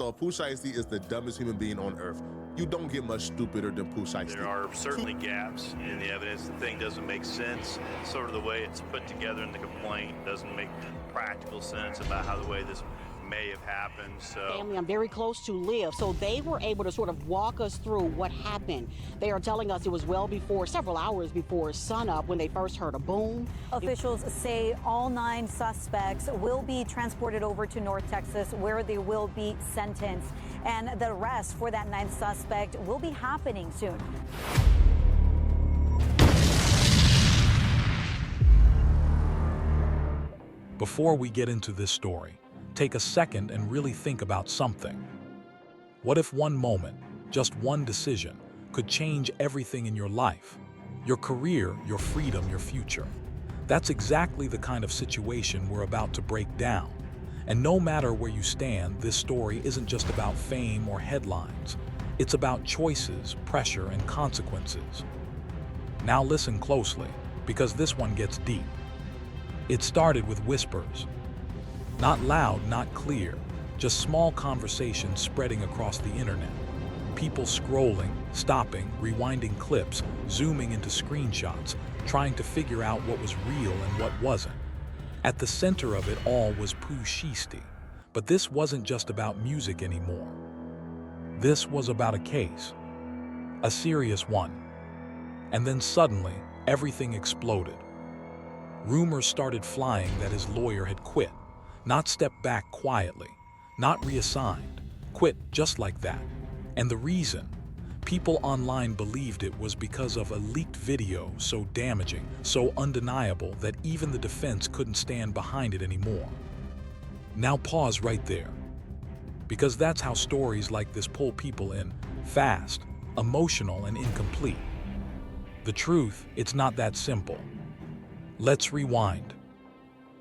So Pooh Shiesty is the dumbest human being on earth. You don't get much stupider than Pooh Shiesty. There are certainly gaps in the evidence. The thing doesn't make sense. Sort of the way it's put together in the complaint doesn't make practical sense about how the way this may have happened. So family I'm very close to live, so they were able to sort of walk us through what happened. They are telling us it was well before, several hours before sunup when they first heard a boom. Officials say all 9 suspects will be transported over to North Texas where they will be sentenced. And the arrest for that 9th suspect will be happening soon. Before we get into this story, take a second and really think about something. What if one moment, just one decision, could change everything in your life? Your career, your freedom, your future. That's exactly the kind of situation we're about to break down. And no matter where you stand, this story isn't just about fame or headlines. It's about choices, pressure, and consequences. Now listen closely, because this one gets deep. It started with whispers. Not loud, not clear, just small conversations spreading across the internet. People scrolling, stopping, rewinding clips, zooming into screenshots, trying to figure out what was real and what wasn't. At the center of it all was Pooh Shiesty, but this wasn't just about music anymore. This was about a case, a serious one. And then suddenly, everything exploded. Rumors started flying that his lawyer had quit. Not stepped back quietly, not reassigned, quit just like that. And the reason, people online believed it was because of a leaked video so damaging, so undeniable that even the defense couldn't stand behind it anymore. Now pause right there, because that's how stories like this pull people in, fast, emotional, and incomplete. The truth, it's not that simple. Let's rewind.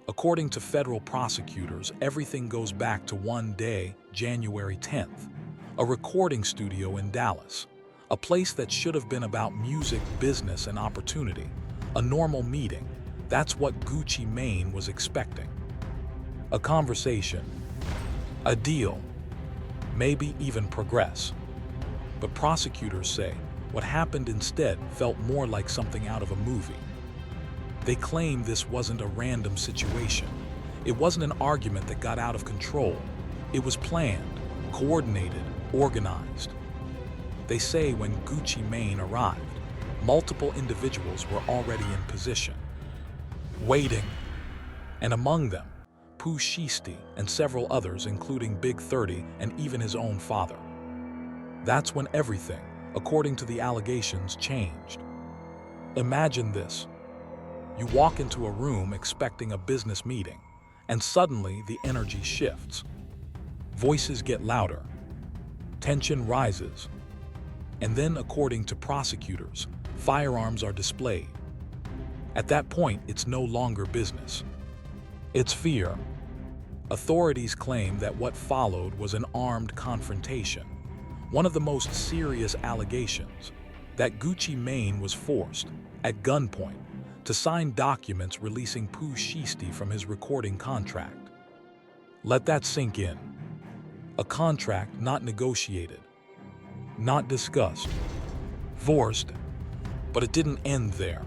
According to federal prosecutors, everything goes back to one day, January 10th, a recording studio in Dallas, a place that should have been about music, business, and opportunity, a normal meeting. That's what Gucci Mane was expecting. A conversation, a deal, maybe even progress. But prosecutors say what happened instead felt more like something out of a movie. They claim this wasn't a random situation. It wasn't an argument that got out of control. It was planned, coordinated, organized. They say when Gucci Mane arrived, multiple individuals were already in position, waiting, and among them, Pooh Shiesty and several others, including Big 30 and even his own father. That's when everything, according to the allegations, changed. Imagine this. You walk into a room expecting a business meeting, and suddenly the energy shifts. Voices get louder, tension rises, and then, according to prosecutors, firearms are displayed. At that point, it's no longer business. It's fear. Authorities claim that what followed was an armed confrontation. One of the most serious allegations, that Gucci Mane was forced, at gunpoint, to sign documents releasing Pooh Shiesty from his recording contract. Let that sink in. A contract not negotiated, not discussed, forced, but it didn't end there.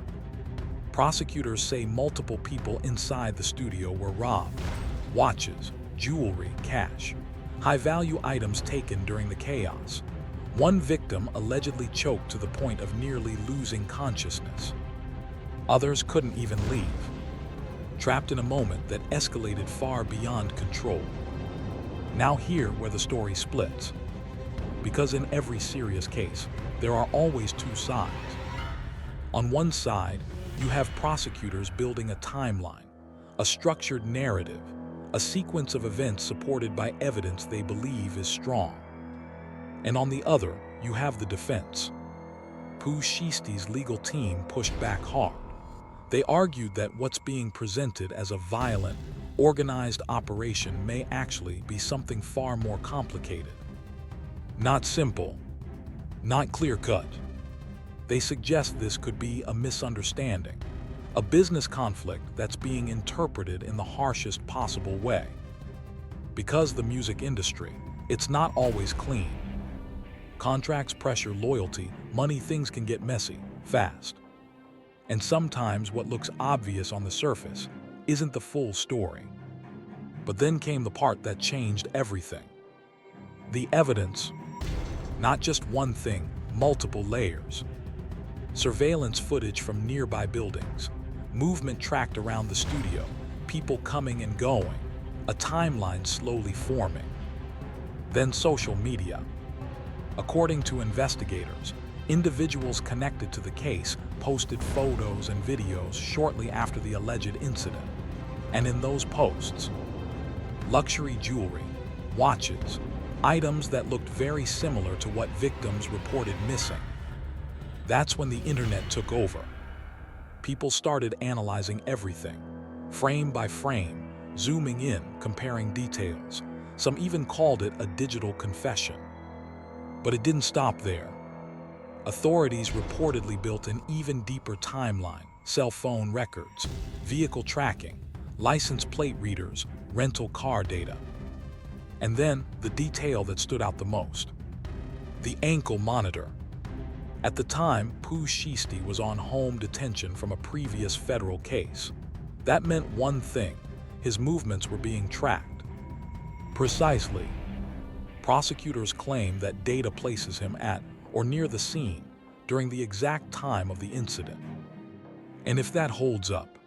Prosecutors say multiple people inside the studio were robbed. Watches, jewelry, cash, high-value items taken during the chaos. One victim allegedly choked to the point of nearly losing consciousness. Others couldn't even leave, trapped in a moment that escalated far beyond control. Now here where the story splits. Because in every serious case, there are always two sides. On one side, you have prosecutors building a timeline, a structured narrative, a sequence of events supported by evidence they believe is strong. And on the other, you have the defense. Pooh Shiesty's legal team pushed back hard. They argued that what's being presented as a violent, organized operation may actually be something far more complicated. Not simple, not clear-cut. They suggest this could be a misunderstanding, a business conflict that's being interpreted in the harshest possible way. Because the music industry, it's not always clean. Contracts pressure loyalty, money, things can get messy, fast. And sometimes what looks obvious on the surface isn't the full story. But then came the part that changed everything. The evidence. Not just one thing, multiple layers. Surveillance footage from nearby buildings, movement tracked around the studio, people coming and going, a timeline slowly forming. Then social media. According to investigators, individuals connected to the case posted photos and videos shortly after the alleged incident. And in those posts, luxury jewelry, watches, items that looked very similar to what victims reported missing. That's when the internet took over. People started analyzing everything, frame by frame, zooming in, comparing details. Some even called it a digital confession. But it didn't stop there. Authorities reportedly built an even deeper timeline: cell phone records, vehicle tracking, license plate readers, rental car data. And then the detail that stood out the most: the ankle monitor. At the time, Pooh Shiesty was on home detention from a previous federal case. That meant one thing: his movements were being tracked. Precisely. Prosecutors claim that data places him at or near the scene during the exact time of the incident. And if that holds up,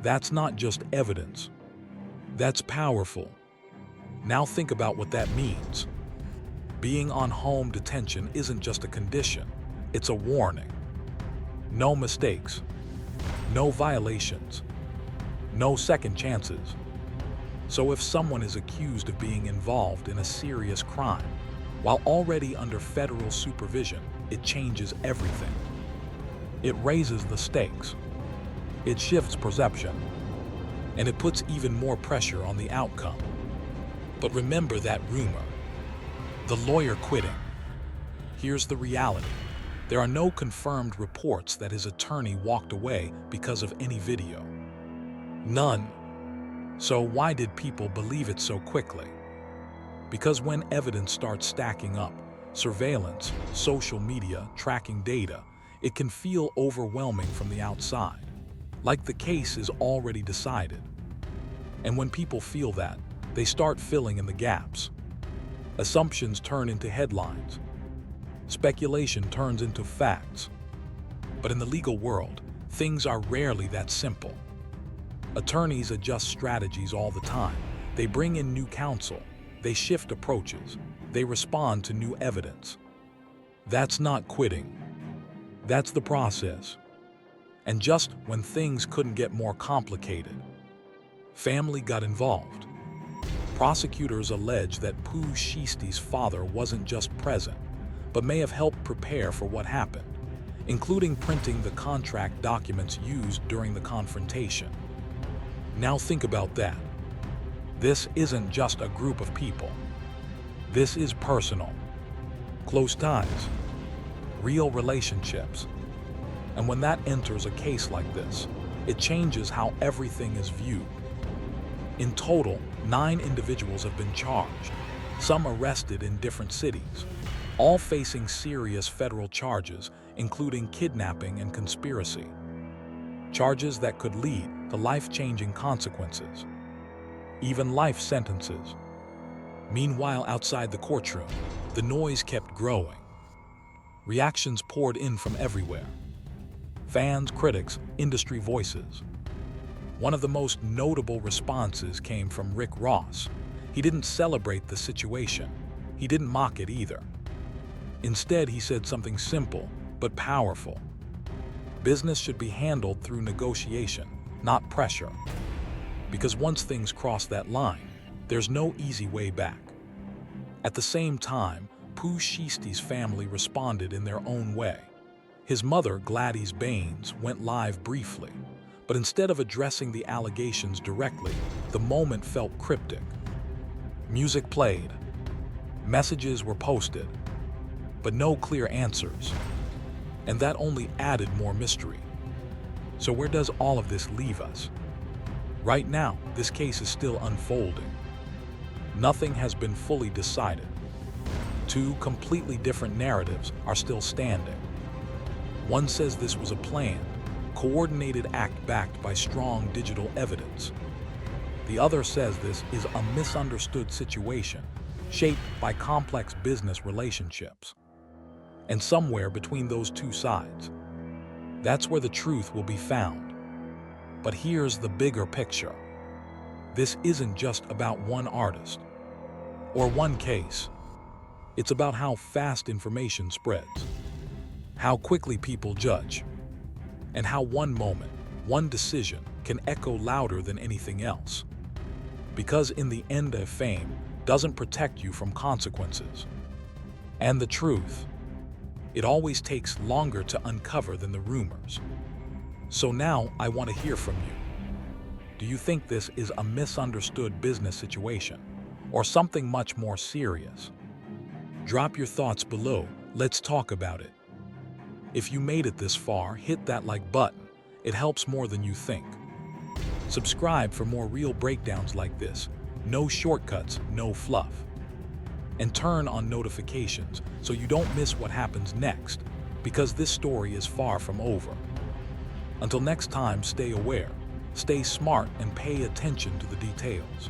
that's not just evidence. That's powerful. Now think about what that means. Being on home detention isn't just a condition, it's a warning. No mistakes, no violations, no second chances. So if someone is accused of being involved in a serious crime, while already under federal supervision, it changes everything. It raises the stakes. It shifts perception. And it puts even more pressure on the outcome. But remember that rumor, the lawyer quitting. Here's the reality. There are no confirmed reports that his attorney walked away because of any video. None. So why did people believe it so quickly? Because when evidence starts stacking up, surveillance, social media, tracking data, it can feel overwhelming from the outside, like the case is already decided. And when people feel that, they start filling in the gaps. Assumptions turn into headlines. Speculation turns into facts. But in the legal world, things are rarely that simple. Attorneys adjust strategies all the time. They bring in new counsel. They shift approaches. They respond to new evidence. That's not quitting. That's the process. And just when things couldn't get more complicated, family got involved. Prosecutors allege that Pooh Shiesty's father wasn't just present, but may have helped prepare for what happened, including printing the contract documents used during the confrontation. Now think about that. This isn't just a group of people. This is personal. Close ties. Real relationships. And when that enters a case like this, it changes how everything is viewed. In total, 9 individuals have been charged, some arrested in different cities, all facing serious federal charges, including kidnapping and conspiracy. Charges that could lead to life-changing consequences, even life sentences. Meanwhile, outside the courtroom, the noise kept growing. Reactions poured in from everywhere. Fans, critics, industry voices. One of the most notable responses came from Rick Ross. He didn't celebrate the situation. He didn't mock it either. Instead, he said something simple but powerful. Business should be handled through negotiation, not pressure. Because once things cross that line, there's no easy way back. At the same time, Pooh Shiesty's family responded in their own way. His mother, Gladys Baines, went live briefly, but instead of addressing the allegations directly, the moment felt cryptic. Music played, messages were posted, but no clear answers. And that only added more mystery. So where does all of this leave us? Right now, this case is still unfolding. nothing has been fully decided. Two completely different narratives are still standing. One says this was a planned, coordinated act backed by strong digital evidence. The other says this is a misunderstood situation, shaped by complex business relationships. And somewhere between those two sides, that's where the truth will be found. But here's the bigger picture. This isn't just about one artist or one case. It's about how fast information spreads, how quickly people judge, and how one moment, one decision can echo louder than anything else. Because in the end, fame doesn't protect you from consequences. And the truth, it always takes longer to uncover than the rumors. So now I want to hear from you. Do you think this is a misunderstood business situation or something much more serious? Drop your thoughts below. Let's talk about it. If you made it this far, hit that like button. It helps more than you think. Subscribe for more real breakdowns like this. No shortcuts, no fluff. And turn on notifications so you don't miss what happens next, because this story is far from over. Until next time, stay aware, stay smart, and pay attention to the details.